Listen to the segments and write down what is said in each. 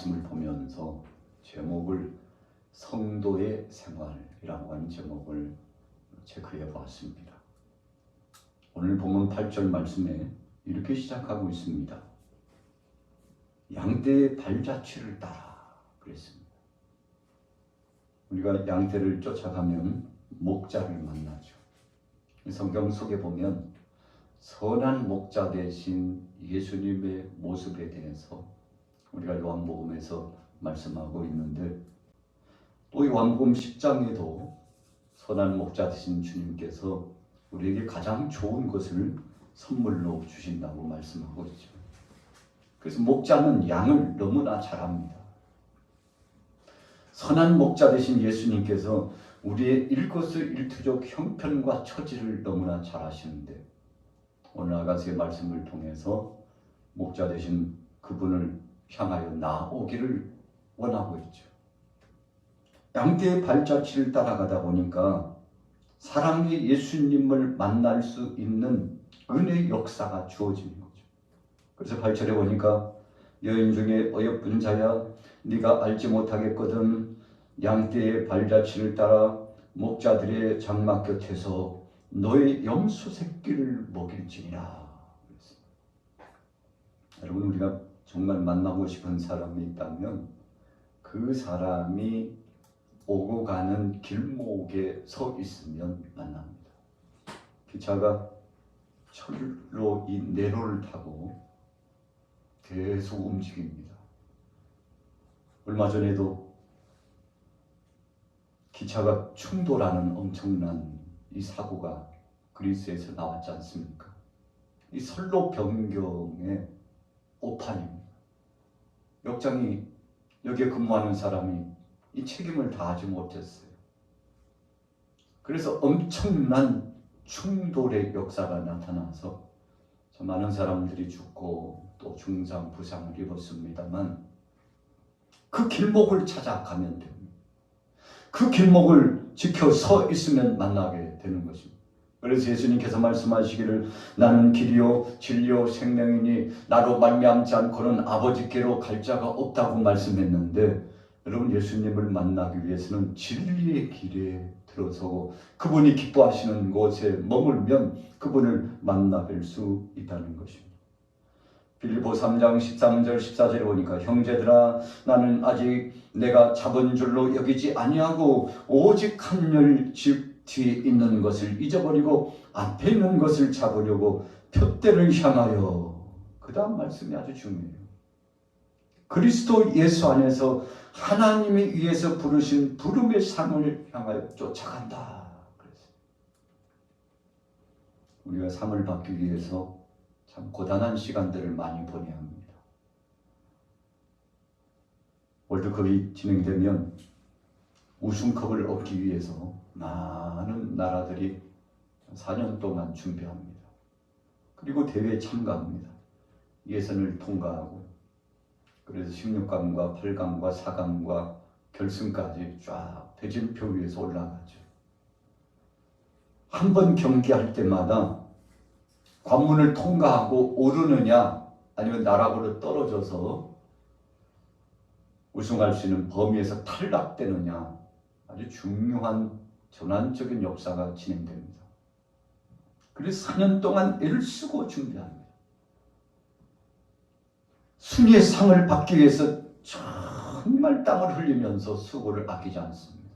말씀을 보면서 제목을 성도의 생활이라고 하는 제목을 체크해 보았습니다. 오늘 본문 8절 말씀에 이렇게 시작하고 있습니다. 양떼의 발자취를 따라 그랬습니다. 우리가 양떼를 쫓아가면 목자를 만나죠. 성경 속에 보면 선한 목자 되신 예수님의 모습에 대해서 우리가 요한복음에서 말씀하고 있는데, 또 요한복음 10장에도 선한 목자 되신 주님께서 우리에게 가장 좋은 것을 선물로 주신다고 말씀하고 있죠. 그래서 목자는 양을 너무나 잘 압니다. 선한 목자 되신 예수님께서 우리의 일거수일투족 형편과 처지를 너무나 잘 아시는데, 오늘 아가서의 말씀을 통해서 목자 되신 그분을 향하여 나오기를 원하고 있죠. 양떼의 발자취를 따라가다 보니까 사람이 예수님을 만날 수 있는 은혜의 역사가 주어지는 거죠. 그래서 8절에 보니까 여인 중에 어여쁜 자야 네가 알지 못하겠거든 양떼의 발자취를 따라 목자들의 장막 곁에서 너의 염소 새끼를 먹일지니라. 여러분, 우리가 정말 만나고 싶은 사람이 있다면 그 사람이 오고 가는 길목에 서 있으면 만납니다. 기차가 철로 이 내로를 타고 계속 움직입니다. 얼마 전에도 기차가 충돌하는 엄청난 이 사고가 그리스에서 나왔지 않습니까? 이 선로 변경의 오판입니다. 역장이 여기에 근무하는 사람이 이 책임을 다하지 못했어요. 그래서 엄청난 충돌의 역사가 나타나서 많은 사람들이 죽고 또 중상, 부상을 입었습니다만 그 길목을 찾아가면 됩니다. 그 길목을 지켜 서 있으면 만나게 되는 것입니다. 그래서 예수님께서 말씀하시기를 나는 길이요 진리요 생명이니 나로 말미암지 않고는 아버지께로 갈 자가 없다고 말씀했는데, 여러분, 예수님을 만나기 위해서는 진리의 길에 들어서고 그분이 기뻐하시는 곳에 머물면 그분을 만나뵐 수 있다는 것입니다. 빌립보 3장 13절 14절에 보니까 형제들아 나는 아직 내가 잡은 줄로 여기지 아니하고 오직 하늘 집 뒤에 있는 것을 잊어버리고 앞에 있는 것을 잡으려고 표대를 향하여, 그 다음 말씀이 아주 중요해요. 그리스도 예수 안에서 하나님이 위해서 부르신 부름의 상을 향하여 쫓아간다. 그래서 우리가 상을 받기 위해서 참 고단한 시간들을 많이 보내야 합니다. 월드컵이 진행되면 우승컵을 얻기 위해서 많은 나라들이 4년 동안 준비합니다. 그리고 대회에 참가합니다. 예선을 통과하고 그래서 16강과 8강과 4강과 결승까지 쫙 대진표 위에서 올라가죠. 한 번 경기할 때마다 관문을 통과하고 오르느냐 아니면 나락으로 떨어져서 우승할 수 있는 범위에서 탈락되느냐, 아주 중요한 전환적인 역사가 진행됩니다. 그래서 4년 동안 애를 쓰고 준비합니다. 승리의 상을 받기 위해서 정말 땀을 흘리면서 수고를 아끼지 않습니다.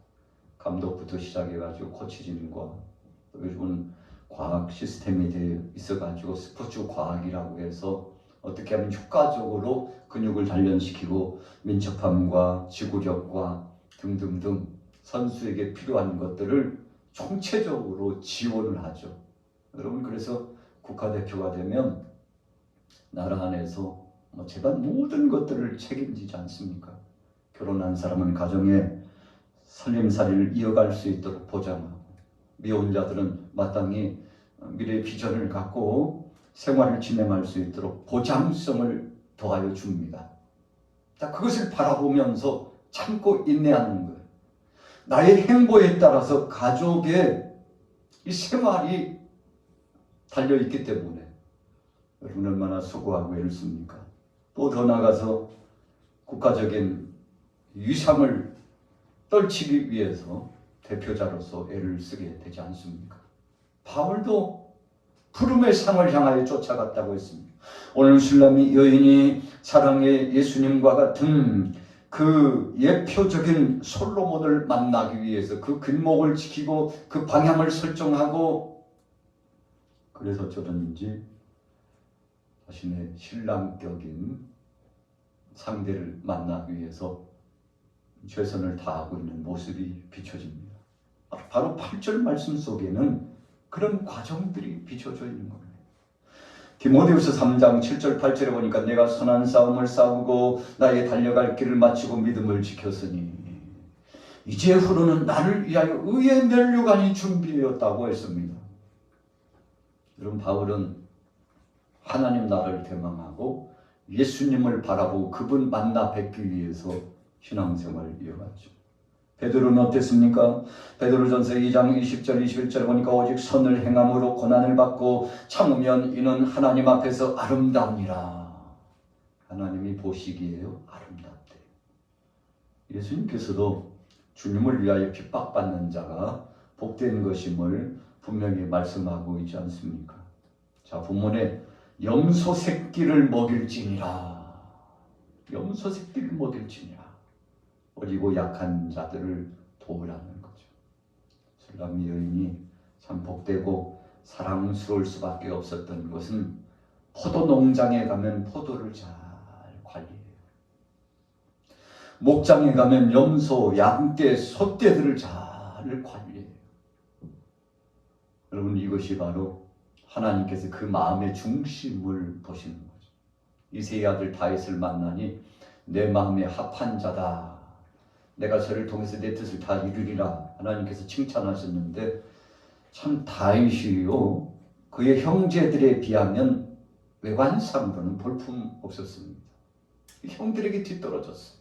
감독부터 시작해가지고 코치진과 요즘은 과학 시스템이 되어 있어가지고 스포츠 과학이라고 해서 어떻게 하면 효과적으로 근육을 단련시키고 민첩함과 지구력과 등등등 선수에게 필요한 것들을 총체적으로 지원을 하죠. 여러분, 그래서 국가대표가 되면 나라 안에서 제반 모든 것들을 책임지지 않습니까? 결혼한 사람은 가정의 살림살이를 이어갈 수 있도록 보장하고, 미혼자들은 마땅히 미래의 비전을 갖고 생활을 진행할 수 있도록 보장성을 더하여 줍니다. 자, 그것을 바라보면서 참고 인내하는 거예요. 나의 행보에 따라서 가족의 이 생활이 달려있기 때문에 여러분 얼마나 수고하고 애를 씁니까? 또 더 나아가서 국가적인 위상을 떨치기 위해서 대표자로서 애를 쓰게 되지 않습니까? 바울도 푸름의 상을 향하여 쫓아갔다고 했습니다. 오늘 술람이 여인이 사랑의 예수님과 같은 그 예표적인 솔로몬을 만나기 위해서 그 길목을 지키고 그 방향을 설정하고, 그래서 어쩌든지 자신의 신랑격인 상대를 만나기 위해서 최선을 다하고 있는 모습이 비춰집니다. 바로 8절 말씀 속에는 그런 과정들이 비춰져 있는 겁니다. 디모데후서 3장 7절 8절에 보니까 내가 선한 싸움을 싸우고 나의 달려갈 길을 마치고 믿음을 지켰으니 이제후로는 나를 위하여 의의 면류관이 준비되었다고 했습니다. 여러분, 바울은 하나님 나라를 대망하고 예수님을 바라보고 그분 만나 뵙기 위해서 신앙생활을 이어갔죠. 베드로는 어땠습니까? 베드로전서 2장 20절 21절 보니까 오직 선을 행함으로 고난을 받고 참으면 이는 하나님 앞에서 아름다우니라. 하나님이 보시기에요 아름답대. 예수님께서도 주님을 위하여 핍박받는 자가 복된 것임을 분명히 말씀하고 있지 않습니까? 자, 본문에 염소 새끼를 먹일지니라. 염소 새끼를 먹일지니라. 어리고 약한 자들을 도우라는 거죠. 술람미 여인이 참 복되고 사랑스러울 수밖에 없었던 것은 포도 농장에 가면 포도를 잘 관리해요. 목장에 가면 염소, 양떼, 소떼들을 잘 관리해요. 여러분, 이것이 바로 하나님께서 그 마음의 중심을 보시는 거죠. 이새의 아들 다윗을 만나니 내 마음에 합한 자다. 내가 저를 통해서 내 뜻을 다 이루리라. 하나님께서 칭찬하셨는데 참 다윗이요, 그의 형제들에 비하면 외관상으로는 볼품 없었습니다. 형들에게 뒤떨어졌어요.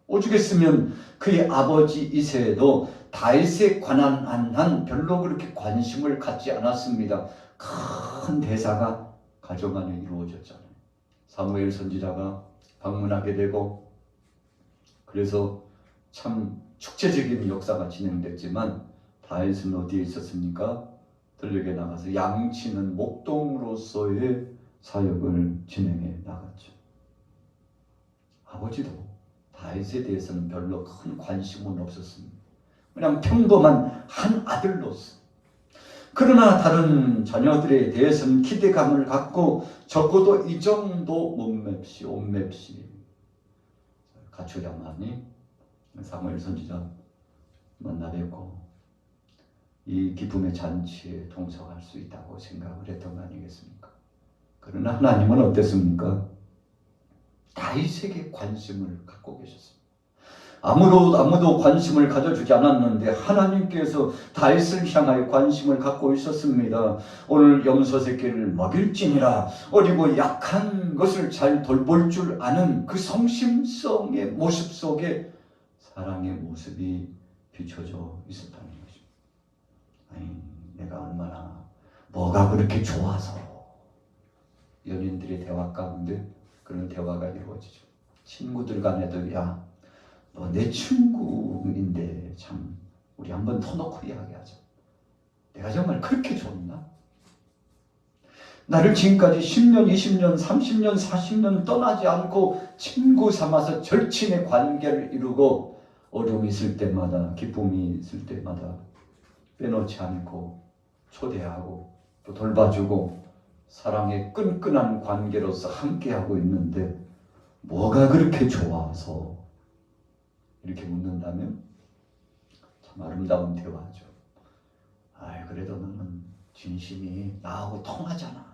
오죽했으면 그의 아버지 이새도 다윗에 관한 한 별로 그렇게 관심을 갖지 않았습니다. 큰 대사가 가정 안에 이루어졌잖아요. 사무엘 선지자가 방문하게 되고, 그래서 참 축제적인 역사가 진행됐지만 다윗은 어디에 있었습니까? 들녘에 나가서 양치는 목동으로서의 사역을 진행해 나갔죠. 아버지도 다윗에 대해서는 별로 큰 관심은 없었습니다. 그냥 평범한 한 아들로서. 그러나 다른 자녀들에 대해서는 기대감을 갖고 적어도 이 정도 몸맵시 옷맵시 갖추려마니 사무엘 선지자 만나 뵙고 이 기쁨의 잔치에 동석할 수 있다고 생각을 했던 거 아니겠습니까? 그러나 하나님은 어땠습니까? 다윗에게 관심을 갖고 계셨습니다. 아무도 관심을 가져주지 않았는데 하나님께서 다윗을 향하여 관심을 갖고 있었습니다. 오늘 염소 새끼를 먹일지니라. 어리고 약한 것을 잘 돌볼 줄 아는 그 성심성의 모습 속에 사랑의 모습이 비춰져 있었다는 것입니다. 아니, 내가 얼마나 뭐가 그렇게 좋아서. 연인들의 대화 가운데 그런 대화가 이루어지죠. 친구들 간에도 야, 너 내 친구인데 참 우리 한번 터놓고 이야기하자. 내가 정말 그렇게 좋나? 나를 지금까지 10년, 20년, 30년, 40년 떠나지 않고 친구 삼아서 절친의 관계를 이루고 어려움이 있을 때마다, 기쁨이 있을 때마다 빼놓지 않고 초대하고 또 돌봐주고 사랑의 끈끈한 관계로서 함께하고 있는데 뭐가 그렇게 좋아서? 이렇게 묻는다면 참 아름다운 대화죠. 그래도 너는 진심이 나하고 통하잖아.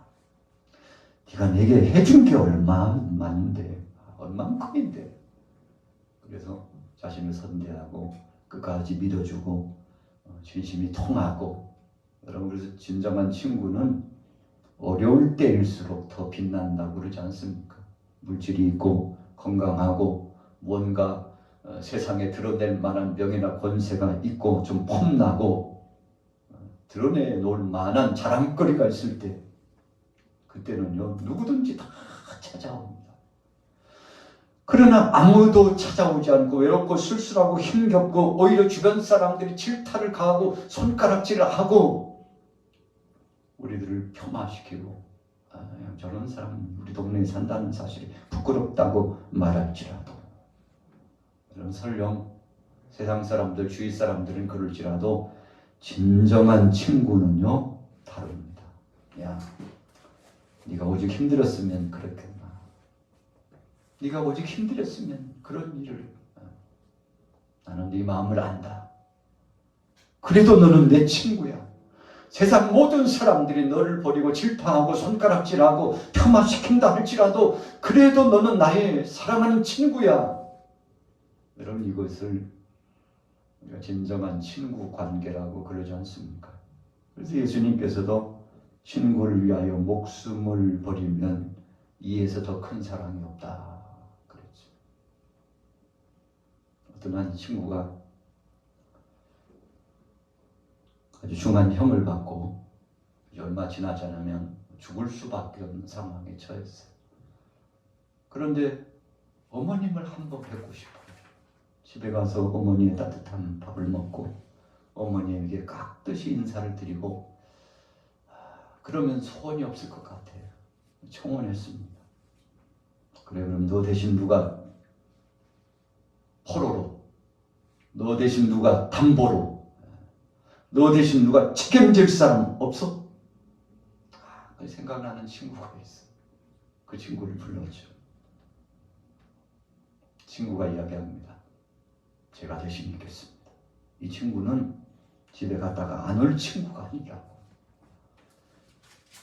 네가 내게 해준 게 얼마만인데, 얼만큼인데. 그래서 자신을 선대하고 끝까지 믿어주고 진심이 통하고. 여러분, 그래서 진정한 친구는 어려울 때일수록 더 빛난다고 그러지 않습니까? 물질이 있고 건강하고 뭔가 세상에 드러낼 만한 명예나 권세가 있고 좀 폼나고 드러내놓을 만한 자랑거리가 있을 때, 그때는요 누구든지 다 찾아옵니다. 그러나 아무도 찾아오지 않고 외롭고 쓸쓸하고 힘겹고 오히려 주변 사람들이 질타를 가하고 손가락질을 하고 우리들을 폄하시키고 저런 사람은 우리 동네에 산다는 사실이 부끄럽다고 말할지라도, 그런 설령 세상 사람들, 주위 사람들은 그럴지라도 진정한 친구는요 다릅니다. 야, 네가 오직 힘들었으면 그랬겠나. 네가 오직 힘들었으면 그런 일을, 나는 네 마음을 안다. 그래도 너는 내 친구야. 세상 모든 사람들이 너를 버리고 질타하고 손가락질하고 폄하시킨다 할지라도 그래도 너는 나의 사랑하는 친구야. 여러분, 이것을 우리가 진정한 친구 관계라고 그러지 않습니까? 그래서 예수님께서도 친구를 위하여 목숨을 버리면 이에서 더 큰 사랑이 없다 그랬죠. 어떤 한 친구가 아주 중한 형을 받고 얼마 지나지 않으면 죽을 수밖에 없는 상황에 처했어요. 그런데 어머님을 한번 뵙고 싶어요. 집에 가서 어머니의 따뜻한 밥을 먹고 어머니에게 깍듯이 인사를 드리고, 그러면 소원이 없을 것 같아요. 청혼했습니다. 그래, 그럼 너 대신 누가 포로로, 너 대신 누가 담보로, 너 대신 누가 책임질 사람 없어? 그 생각나는 친구가 있어. 그 친구를 불렀죠. 친구가 이야기합니다. 제가 대신 있겠습니다. 이 친구는 집에 갔다가 안 올 친구가 아니라고.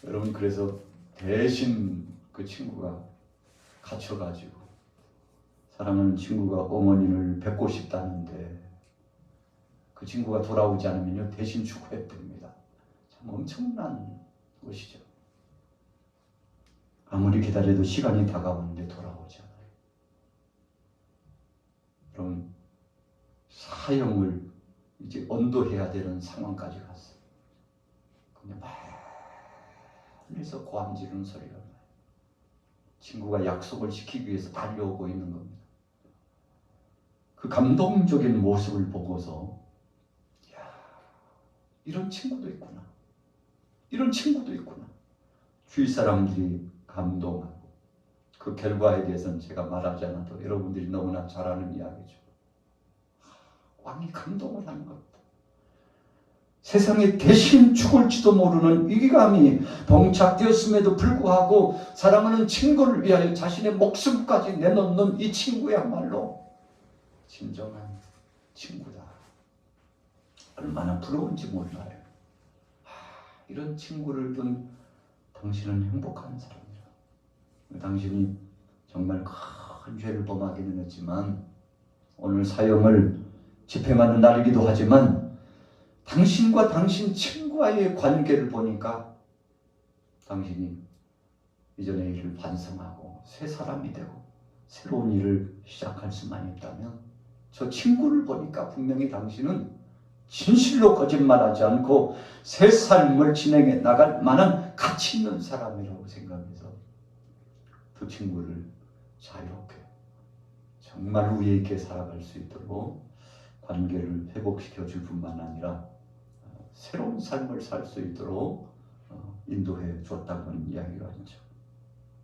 여러분, 그래서 대신 그 친구가 갇혀가지고 사랑하는 친구가 어머니를 뵙고 싶다는데 그 친구가 돌아오지 않으면요 대신 죽어야됩니다. 참 엄청난 것이죠. 아무리 기다려도 시간이 다가오는데 돌아오지 않아요. 그럼 사형을 이제 언도해야 되는 상황까지 갔어요. 그냥 멀리서 고함 지르는 소리가 나요. 친구가 약속을 지키기 위해서 달려오고 있는 겁니다. 그 감동적인 모습을 보고서 이런 친구도 있구나. 이런 친구도 있구나. 주위 사람들이 감동하고, 그 결과에 대해서는 제가 말하지 않아도 여러분들이 너무나 잘 아는 이야기죠. 왕이 감동을 하는 겁니다. 세상에 대신 죽을지도 모르는 위기감이 봉착되었음에도 불구하고 사랑하는 친구를 위하여 자신의 목숨까지 내놓는 이 친구야말로 진정한 친구다. 얼마나 부러운지 몰라요. 이런 친구를 둔 당신은 행복한 사람이라. 당신이 정말 큰 죄를 범하기는 했지만 오늘 사형을 집행하는 날이기도 하지만 당신과 당신 친구와의 관계를 보니까 당신이 이전의 일을 반성하고 새 사람이 되고 새로운 일을 시작할 수만 있다면 저 친구를 보니까 분명히 당신은 진실로 거짓말하지 않고 새 삶을 진행해 나갈 만한 가치 있는 사람이라고 생각해서 그 친구를 자유롭게 정말 우애 있게 살아갈 수 있도록 관계를 회복시켜 줄 뿐만 아니라 새로운 삶을 살 수 있도록 인도해 줬다는 이야기가 있죠.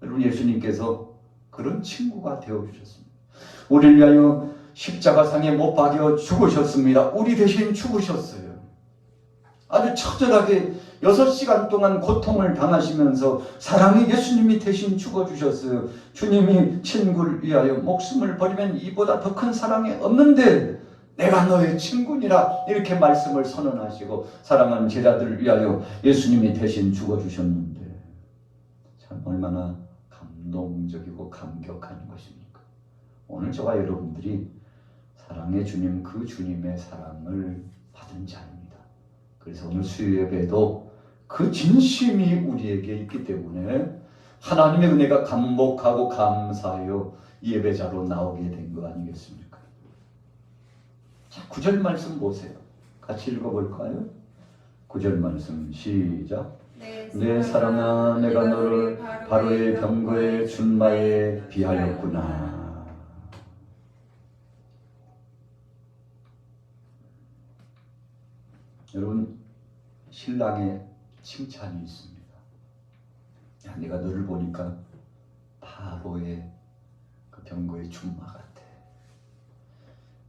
여러분, 예수님께서 그런 친구가 되어주셨습니다. 우리를 위하여 십자가상에 못 박여 죽으셨습니다. 우리 대신 죽으셨어요. 아주 처절하게 6시간 동안 고통을 당하시면서 사랑의 예수님이 대신 죽어주셨어요. 주님이 친구를 위하여 목숨을 버리면 이보다 더 큰 사랑이 없는데 내가 너의 친구니라 이렇게 말씀을 선언하시고 사랑하는 제자들을 위하여 예수님이 대신 죽어주셨는데 참 얼마나 감동적이고 감격한 것입니까? 오늘 저와 여러분들이 사랑의 주님, 그 주님의 사랑을 받은 자입니다. 그래서 오늘 수요 예배도 그 진심이 우리에게 있기 때문에 하나님의 은혜가 감복하고 감사하여 예배자로 나오게 된 거 아니겠습니까? 자, 9절 말씀 보세요. 같이 읽어볼까요? 9절 말씀 시작. 내 사랑아, 내가 너를 바로의 병거의 준마에 비하였구나. 여러분, 신랑의 칭찬이 있습니다. 야, 내가 너를 보니까 바로의 그 병거의 춘마 같아.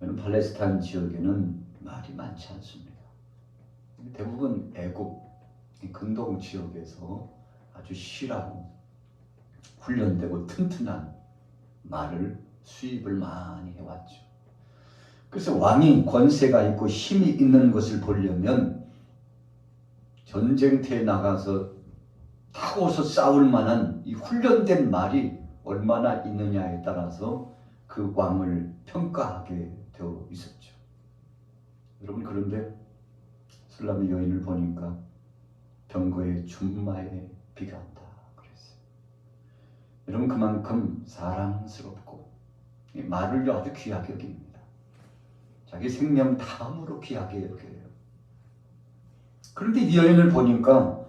여러분, 팔레스타인 지역에는 말이 많지 않습니다. 대부분 애국, 근동 지역에서 아주 실하고 훈련되고 튼튼한 말을 수입을 많이 해왔죠. 그래서 왕이 권세가 있고 힘이 있는 것을 보려면 전쟁터에 나가서 타고서 싸울 만한 이 훈련된 말이 얼마나 있느냐에 따라서 그 왕을 평가하게 되어 있었죠. 여러분, 그런데 술람의 여인을 보니까 병거의 춘마에 비가 온다 그랬어요. 여러분, 그만큼 사랑스럽고 말을 아주 귀하게 여깁니다. 자기 생명 다음으로 귀하게 여겨요. 그런데 이 여인을 보니까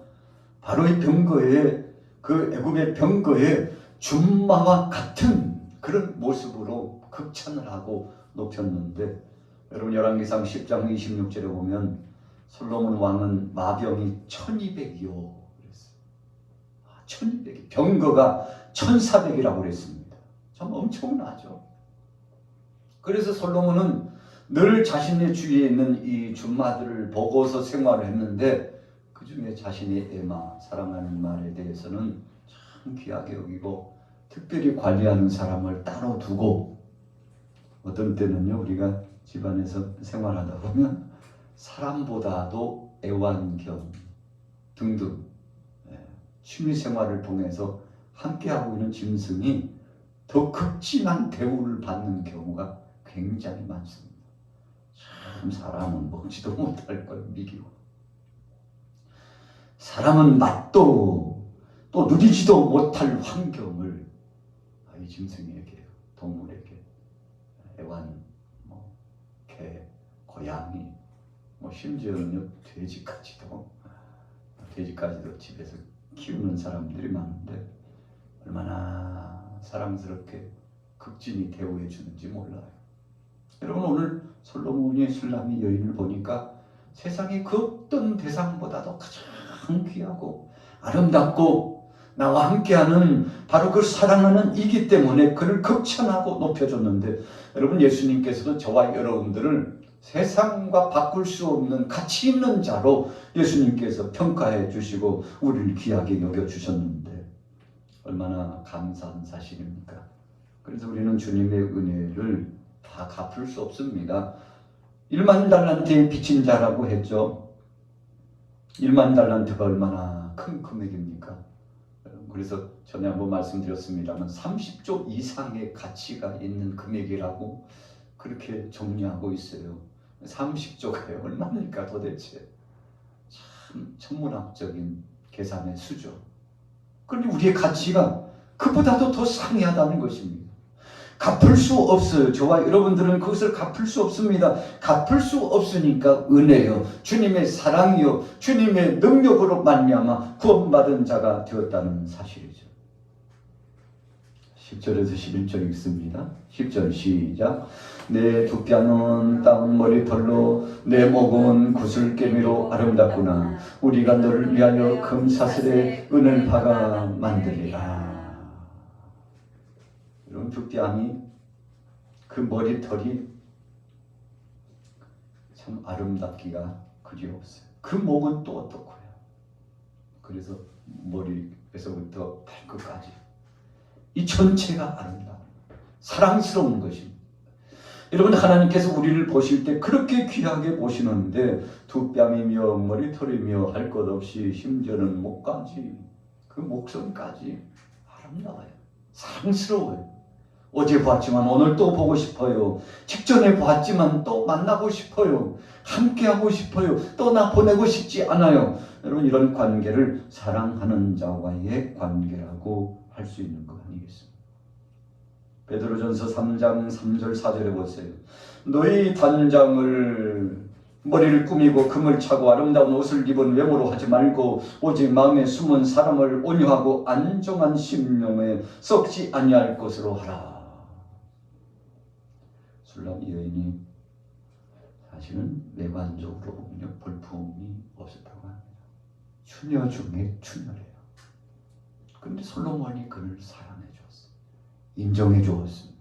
바로 이 병거에, 그 애굽의 병거에 춘마와 같은 그런 모습으로 극찬을 하고 높였는데, 여러분 열왕기상 10장 26절에 보면 솔로몬 왕은 마병이 1200이요 그랬어요. 1200이, 병거가 1400이라고 그랬습니다. 참 엄청나죠. 그래서 솔로몬은 늘 자신의 주위에 있는 이 춘마들을 보고서 생활을 했는데, 그 중에 자신의 에마, 사랑하는 말에 대해서는 참 귀하게 여기고 특별히 관리하는 사람을 따로 두고, 어떤 때는요 우리가 집안에서 생활하다 보면 사람보다도 애완견 등등 취미생활을 통해서 함께하고 있는 짐승이 더 극진한 대우를 받는 경우가 굉장히 많습니다. 참 사람은 먹지도 못할 걸 미기고, 사람은 맛도 또 누리지도 못할 환경을 이 짐승에게, 동물에게, 애완, 개, 고양이, 심지어는 돼지까지도 집에서 키우는 사람들이 많은데 얼마나 사랑스럽게 극진히 대우해 주는지 몰라요. 여러분, 오늘 솔로몬이 술람이 여인을 보니까 세상의 그 어떤 대상보다도 가장 귀하고 아름답고 나와 함께하는 바로 그 사랑하는 이기 때문에 그를 극찬하고 높여줬는데, 여러분 예수님께서도 저와 여러분들을 세상과 바꿀 수 없는 가치 있는 자로 예수님께서 평가해 주시고 우리를 귀하게 여겨주셨는데 얼마나 감사한 사실입니까? 그래서 우리는 주님의 은혜를 다 갚을 수 없습니다. 1만 달란트에 빚진 자라고 했죠. 1만 달란트가 얼마나 큰 금액입니까? 그래서 전에 한번 말씀드렸습니다만 30조 이상의 가치가 있는 금액이라고 그렇게 정리하고 있어요. 30조가 얼마입니까 도대체? 참 천문학적인 계산의 수죠. 그런데 우리의 가치가 그보다도 더 상이하다는 것입니다. 갚을 수 없어요. 저와 여러분들은 그것을 갚을 수 없습니다. 갚을 수 없으니까 은혜요, 주님의 사랑이요, 주님의 능력으로 말미암아 구원받은 자가 되었다는 사실이죠. 10절에서 11절 읽습니다. 10절 시작. 내 두 뺨은 따은 머리털로 내 목은 구슬개미로 아름답구나. 우리가 너를 위하여 금사슬에 은을 박아 만들리라. 여러분, 두 뺨이, 그 머리털이 참 아름답기가 그리웠어요. 그 목은 또 어떻고요? 그래서 머리에서부터 발끝까지 이 전체가 아름다운, 사랑스러운 것입니다. 여러분, 하나님께서 우리를 보실 때 그렇게 귀하게 보시는데 두 뺨이며 머리털이며 할 것 없이 심지어는 목까지, 그 목선까지 아름다워요. 사랑스러워요. 어제 보았지만 오늘 또 보고 싶어요. 직전에 보았지만 또 만나고 싶어요. 함께하고 싶어요. 또 나 보내고 싶지 않아요. 여러분, 이런 관계를 사랑하는 자와의 관계라고 할 수 있는 것 아니겠습니까? 베드로전서 3장 3절 4절에 보세요. 너희 단장을 머리를 꾸미고 금을 차고 아름다운 옷을 입은 외모로 하지 말고 오직 마음에 숨은 사람을 온유하고 안정한 심령에 썩지 아니할 것으로 하라. 술람 여인이 사실은 외관적으로 보면 볼품이 없었다고 합니다. 추녀 중에 추녀래요. 그런데 솔로몬이 그를 사랑해 주었어요. 인정해 주었습니다.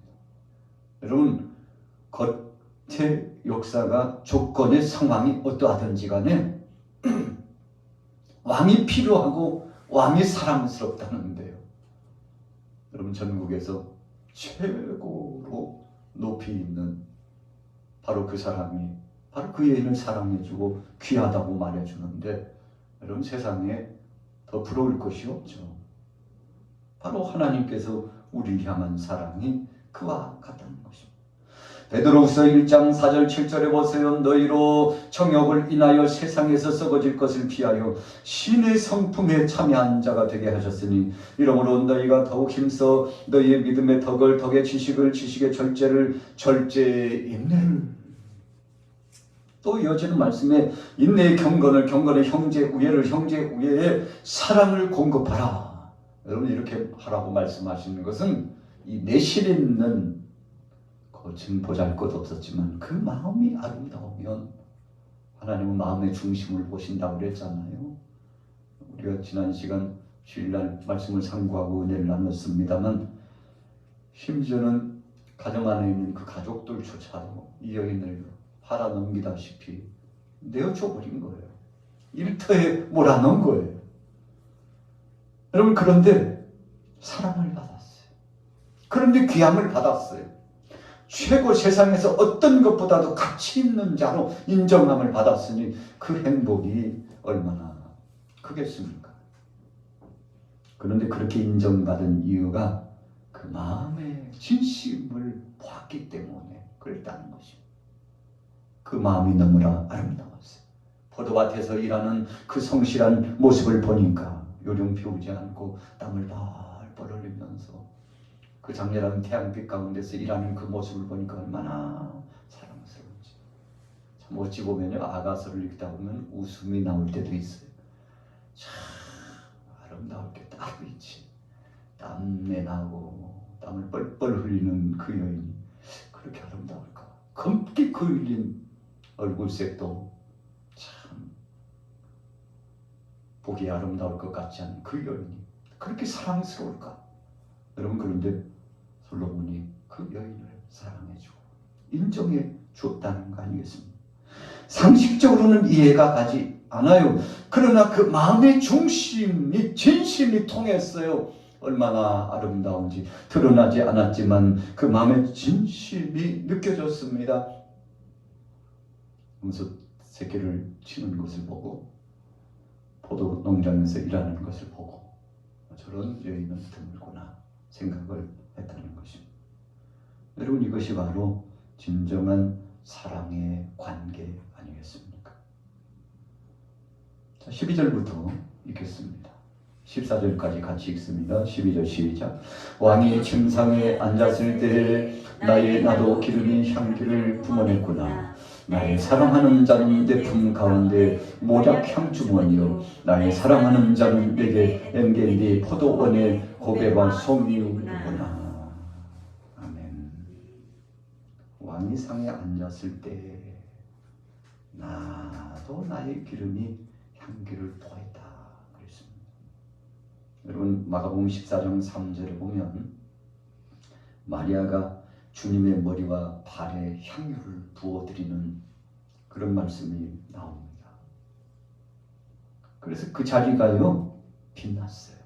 여러분, 겉의 역사가 조건의 상황이 어떠하든지 간에 왕이 필요하고 왕이 사랑스럽다는데요. 여러분, 전국에서 최고로 높이 있는 바로 그 사람이 바로 그 여인을 사랑해주고 귀하다고 말해주는데, 여러분, 세상에 더 부러울 것이 없죠. 바로 하나님께서 우리를 향한 사랑이 그와 같다는 것입니다. 베드로후서 1장 4절 7절에 보세요. 너희로 정욕을 인하여 세상에서 썩어질 것을 피하여 신의 성품에 참여한 자가 되게 하셨으니 이러므로 너희가 더욱 힘써 너희의 믿음의 덕을, 덕의 지식을, 지식의 절제를, 절제의 인내를, 또 이어지는 말씀에 인내의 경건을, 경건의 형제 우애를, 형제 우애의 사랑을 공급하라. 여러분, 이렇게 하라고 말씀하시는 것은 이 내실 있는 겉은 보잘것없었지만 그 마음이 아름다우면 하나님은 마음의 중심을 보신다고 그랬잖아요. 우리가 지난 시간 주일날 말씀을 상고하고 은혜를 나눴습니다만, 심지어는 가정 안에 있는 그 가족들조차도 이 여인을 팔아넘기다시피 내어줘버린 거예요. 일터에 몰아넣은 거예요. 여러분, 그런데 사랑을 받았어요. 그런데 귀함을 받았어요. 최고, 세상에서 어떤 것보다도 가치 있는 자로 인정함을 받았으니 그 행복이 얼마나 크겠습니까? 그런데 그렇게 인정받은 이유가 그 마음의 진심을 보았기 때문에 그랬다는 것입니다. 그 마음이 너무나 아름다웠어요. 포도밭에서 일하는 그 성실한 모습을 보니까 요령 피우지 않고 땀을 벌벌 흘리면서 그 장렬한 태양빛 가운데서 일하는 그 모습을 보니까 얼마나 사랑스러운지. 참 어찌 보면요, 아가서를 읽다 보면 웃음이 나올 때도 있어요. 참 아름다울 게 따로 있지. 땀내 나고 땀을 뻘뻘 흘리는 그 여인이 그렇게 아름다울까? 검게 그을린 얼굴색도 참 보기 아름다울 것 같지 않은 그 여인이 그렇게 사랑스러울까? 여러분, 그런데 솔로몬이 그 여인을 사랑해주고 인정해 줬다는 거 아니겠습니까? 상식적으로는 이해가 가지 않아요. 그러나 그 마음의 중심이, 진심이 통했어요. 얼마나 아름다운지 드러나지 않았지만 그 마음의 진심이 느껴졌습니다. 그래서 새끼를 치는 것을 보고, 포도 농장에서 일하는 것을 보고, 저런 여인은 드물구나 생각을 했다는 것입니다. 여러분, 이것이 바로 진정한 사랑의 관계 아니겠습니까? 자, 12절부터 읽겠습니다. 14절까지 같이 읽습니다. 12절 시작. 왕이 침상에 앉았을 때 나도 기름이 향기를 뿜어냈구나. 나의 사랑하는 자는 내 품 가운데 모략 향주머니요, 나의 사랑하는 자는 내게 엔게디 포도원의 고개와 송이구나. 아멘. 왕이 상에 앉았을 때 나도 나의 기름이 향기를 토했다 그랬습니다. 여러분, 마가복음 14장 3절에 보면 마리아가 주님의 머리와 발에 향유를 부어드리는 그런 말씀이 나옵니다. 그래서 그 자리가요, 빛났어요.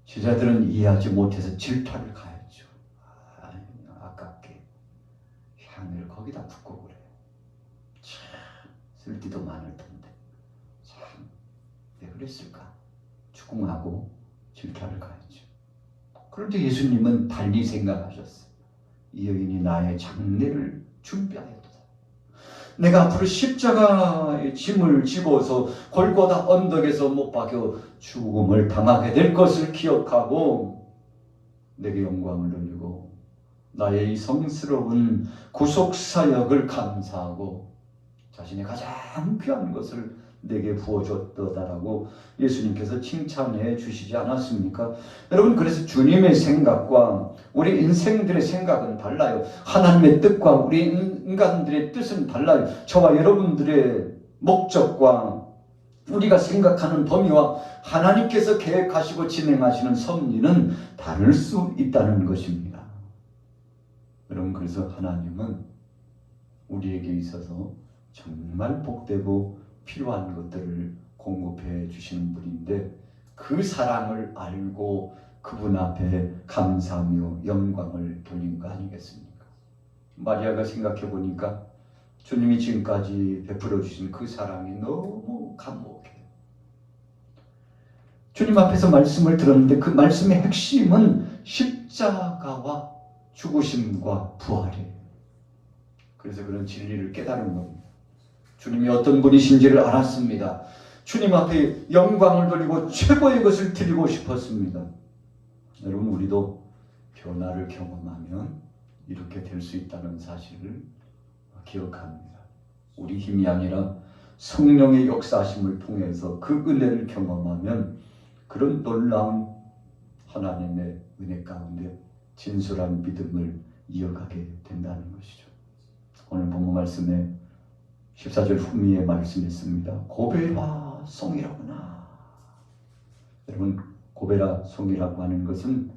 제자들은 이해하지 못해서 질타를 가했죠. 아깝게 향유를 거기다 붓고 그래. 참 쓸데도 많을 텐데 참 왜 그랬을까? 추궁하고 질타를 가했죠. 그런데 예수님은 달리 생각하셨어요. 이 여인이 나의 장례를 준비하였다. 내가 앞으로 십자가의 짐을 지고서 골고다 언덕에서 못 박여 죽음을 당하게 될 것을 기억하고 내게 영광을 돌리고 나의 이 성스러운 구속사역을 감사하고 자신의 가장 귀한 것을 내게 부어줬다라고 예수님께서 칭찬해 주시지 않았습니까? 여러분, 그래서 주님의 생각과 우리 인생들의 생각은 달라요. 하나님의 뜻과 우리 인간들의 뜻은 달라요. 저와 여러분들의 목적과 우리가 생각하는 범위와 하나님께서 계획하시고 진행하시는 섭리는 다를 수 있다는 것입니다. 여러분, 그래서 하나님은 우리에게 있어서 정말 복되고 필요한 것들을 공급해 주시는 분인데, 그 사랑을 알고 그분 앞에 감사하며 영광을 돌린 거 아니겠습니까? 마리아가 생각해 보니까 주님이 지금까지 베풀어 주신 그 사랑이 너무 감목해요. 주님 앞에서 말씀을 들었는데 그 말씀의 핵심은 십자가와 죽으심과 부활이에요. 그래서 그런 진리를 깨달은 겁니다. 주님이 어떤 분이신지를 알았습니다. 주님 앞에 영광을 돌리고 최고의 것을 드리고 싶었습니다. 여러분, 우리도 변화를 경험하면 이렇게 될 수 있다는 사실을 기억합니다. 우리 힘이 아니라 성령의 역사하심을 통해서 그 은혜를 경험하면 그런 놀라운 하나님의 은혜 가운데 진솔한 믿음을 이어가게 된다는 것이죠. 오늘 본문 말씀에 14절 후미에 말씀했습니다. 고베라 송이라구나. 여러분, 고베라 송이라고 하는 것은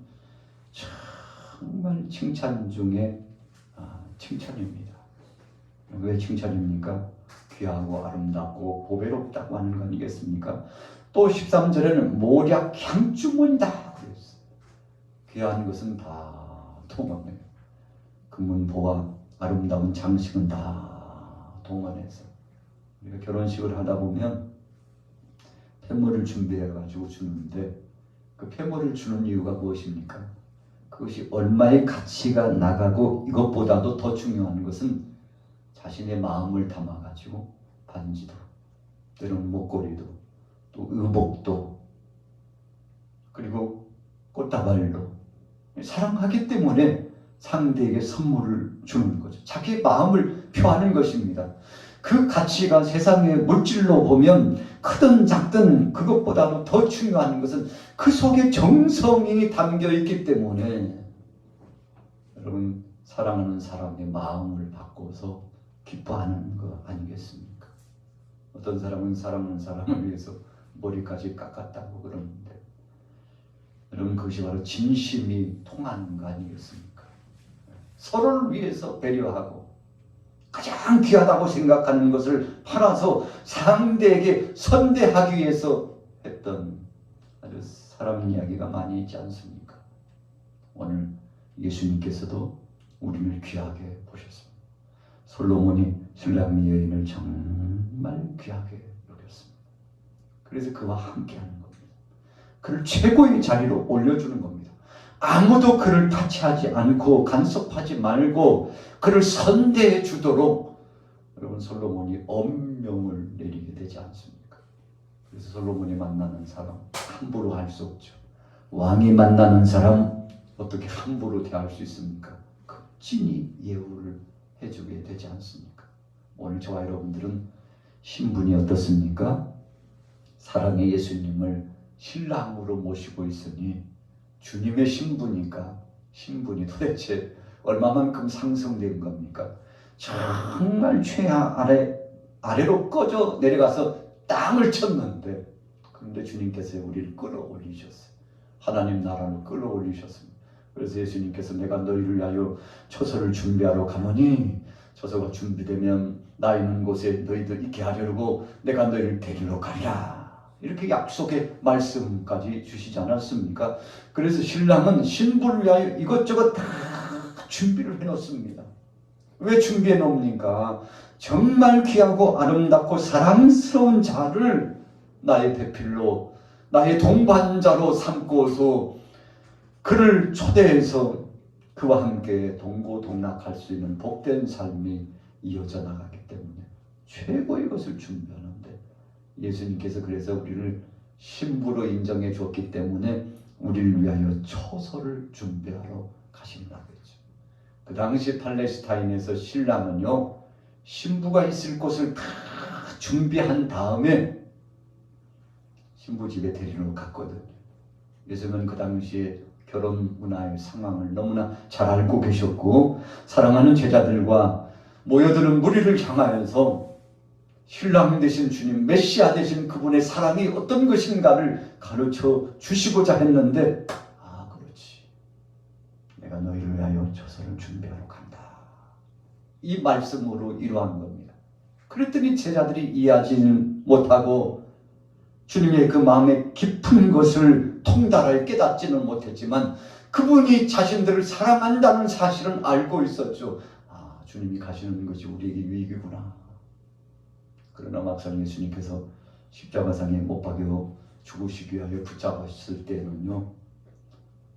정말 칭찬 중에 칭찬입니다. 왜 칭찬입니까? 귀하고 아름답고 보배롭다고 하는 거 아니겠습니까? 또 13절에는 모략 향주문이다 그랬어요. 귀한 것은 다 동원해요. 금은보화 아름다운 장식은 다 동원해서 우리가 결혼식을 하다 보면 폐물을 준비해가지고 주는데, 그 폐물을 주는 이유가 무엇입니까? 그것이 얼마의 가치가 나가고 이것보다도 더 중요한 것은 자신의 마음을 담아가지고 반지도, 때로는 목걸이도, 또 의복도, 그리고 꽃다발도 사랑하기 때문에 상대에게 선물을 주는 거죠. 자기의 마음을 표하는 것입니다. 그 가치가 세상의 물질로 보면 크든 작든 그것보다도 더 중요한 것은 그 속에 정성이 담겨 있기 때문에, 여러분, 사랑하는 사람의 마음을 바꿔서 기뻐하는 거 아니겠습니까? 어떤 사람은 사랑하는 사람을 위해서 머리까지 깎았다고 그러는데, 여러분, 그것이 바로 진심이 통하는 거 아니겠습니까? 서로를 위해서 배려하고 가장 귀하다고 생각하는 것을 팔아서 상대에게 선대하기 위해서 했던 아주 사람 이야기가 많이 있지 않습니까? 오늘 예수님께서도 우리를 귀하게 보셨습니다. 솔로몬이 술람미 여인을 정말 귀하게 여겼습니다. 그래서 그와 함께하는 겁니다. 그를 최고의 자리로 올려주는 겁니다. 아무도 그를 타치하지 않고 간섭하지 말고 그를 선대해 주도록 여러분, 솔로몬이 엄명을 내리게 되지 않습니까? 그래서 솔로몬이 만나는 사람 함부로 할 수 없죠. 왕이 만나는 사람 어떻게 함부로 대할 수 있습니까? 극진히 예우를 해주게 되지 않습니까? 오늘 저와 여러분들은 신분이 어떻습니까? 사랑의 예수님을 신랑으로 모시고 있으니 주님의 신부니까 신분이 도대체 얼마만큼 상승된 겁니까? 정말 최하 아래로 꺼져 내려가서 땅을 쳤는데, 그런데 주님께서 우리를 끌어올리셨어요. 하나님 나라로 끌어올리셨습니다. 그래서 예수님께서 내가 너희를 위하여 처소를 준비하러 가노니 처소가 준비되면 나 있는 곳에 너희도 있게 하려고 내가 너희를 데리러 가리라. 이렇게 약속의 말씀까지 주시지 않았습니까? 그래서 신랑은 신부를 위하여 이것저것 다 준비를 해놓습니다. 왜 준비해 놓습니까? 정말 귀하고 아름답고 사랑스러운 자를 나의 배필로, 나의 동반자로 삼고서 그를 초대해서 그와 함께 동고동락할 수 있는 복된 삶이 이어져 나가기 때문에 최고의 것을 준비하는데, 예수님께서 그래서 우리를 신부로 인정해 주었기 때문에 우리를 위하여 처소를 준비하러 가신다고 했죠. 그 당시 팔레스타인에서 신랑은요, 신부가 있을 곳을 다 준비한 다음에 신부 집에 데리러 갔거든요. 예수님은 그 당시에 결혼 문화의 상황을 너무나 잘 알고 계셨고, 사랑하는 제자들과 모여드는 무리를 향하여서 신랑 되신 주님, 메시아 되신 그분의 사랑이 어떤 것인가를 가르쳐 주시고자 했는데, 그렇지, 내가 너희를 위하여 저선을 준비하러 간다, 이 말씀으로 이루한 겁니다. 그랬더니 제자들이 이해하지는 못하고 주님의 그 마음의 깊은 것을 통달하여 깨닫지는 못했지만 그분이 자신들을 사랑한다는 사실은 알고 있었죠. 주님이 가시는 것이 우리에게 유익이구나. 그러나 막상 예수님께서 십자가상에 못 박여 죽으시기 위하여 붙잡았을 때는요,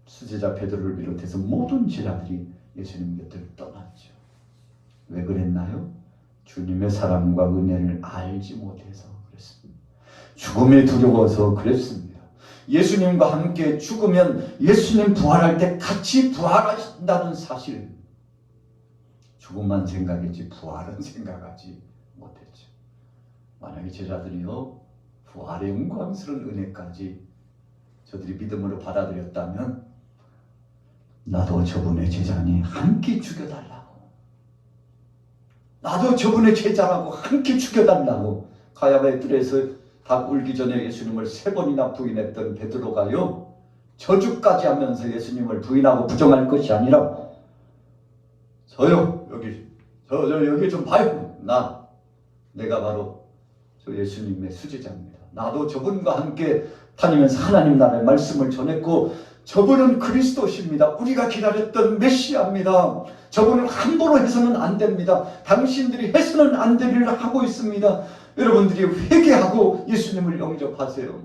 수제자 베드로를 비롯해서 모든 제자들이 예수님 곁을 떠났죠. 왜 그랬나요? 주님의 사랑과 은혜를 알지 못해서 그랬습니다. 죽음이 두려워서 그랬습니다. 예수님과 함께 죽으면 예수님 부활할 때 같이 부활하신다는 사실, 죽음만 생각했지 부활은 생각하지 못했죠. 만약에 제자들이요, 부활의 영광스러운 은혜까지 저들이 믿음으로 받아들였다면, 나도 저분의 제자니 함께 죽여달라고, 나도 저분의 제자라고 함께 죽여달라고, 가야바의 뜰에서 닭 울기 전에 예수님을 3번이나 부인했던 베드로가요, 저주까지 하면서 예수님을 부인하고 부정할 것이 아니라, 저요, 여기 좀 봐요. 내가 바로 저 예수님의 수제자입니다. 나도 저분과 함께 다니면서 하나님 나라의 말씀을 전했고, 저분은 그리스도십니다. 우리가 기다렸던 메시아입니다. 저분을 함부로 해서는 안 됩니다. 당신들이 해서는 안 될 일을 하고 있습니다. 여러분들이 회개하고 예수님을 영접하세요.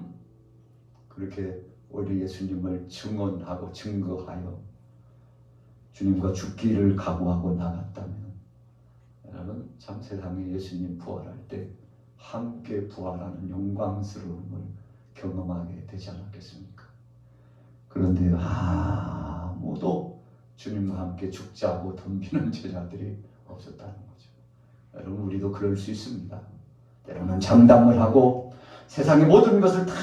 그렇게 우리 예수님을 증언하고 증거하여 주님과 죽기를 각오하고 나갔다면, 여러분 참 세상에 예수님 부활할 때 함께 부활하는 영광스러움을 경험하게 되지 않았겠습니까? 그런데 아무도 주님과 함께 죽자고 덤비는 제자들이 없었다는 거죠. 여러분, 우리도 그럴 수 있습니다. 때로는 장담을 하고 세상의 모든 것을 다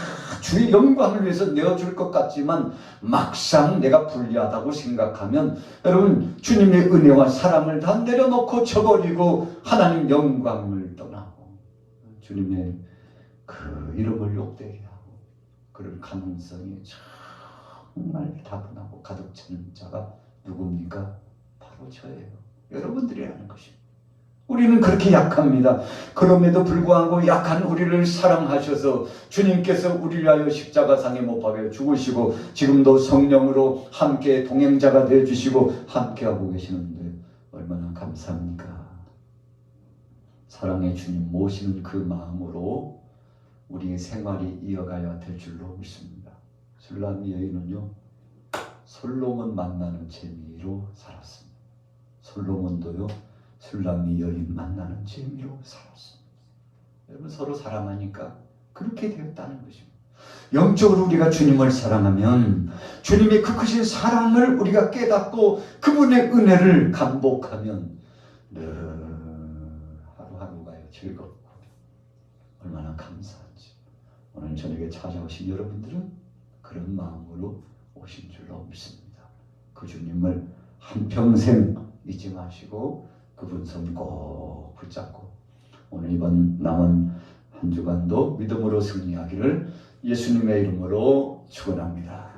주의 영광을 위해서 내어줄 것 같지만, 막상 내가 불리하다고 생각하면 여러분, 주님의 은혜와 사랑을 다 내려놓고 저버리고 하나님 영광을 떠나고 주님의 그 이름을 욕되게 하고 그럴 가능성이 정말 다분하고 가득 찬 자가 누굽니까? 바로 저예요. 여러분들이라는 것입니다. 우리는 그렇게 약합니다. 그럼에도 불구하고 약한 우리를 사랑하셔서 주님께서 우리를 위하여 십자가상에 못 박여 죽으시고 지금도 성령으로 함께 동행자가 되어주시고 함께하고 계시는데 얼마나 감사합니까? 사랑의 주님 모시는 그 마음으로 우리의 생활이 이어가야 될 줄로 믿습니다. 술람이 여인은요, 솔로몬 만나는 재미로 살았습니다. 솔로몬도요, 술람이 여인 만나는 재미로 살았습니다. 여러분, 서로 사랑하니까 그렇게 되었다는 것입니다. 영적으로 우리가 주님을 사랑하면 주님의 그 크신 사랑을 우리가 깨닫고 그분의 은혜를 감복하면 하루하루가 즐겁고 얼마나 감사한지. 오늘 저녁에 찾아오신 여러분들은 그런 마음으로 오신 줄로 믿습니다. 그 주님을 한평생 잊지 마시고 그분 손 꼭 붙잡고 오늘 이번 남은 한 주간도 믿음으로 승리하기를 예수님의 이름으로 축원합니다.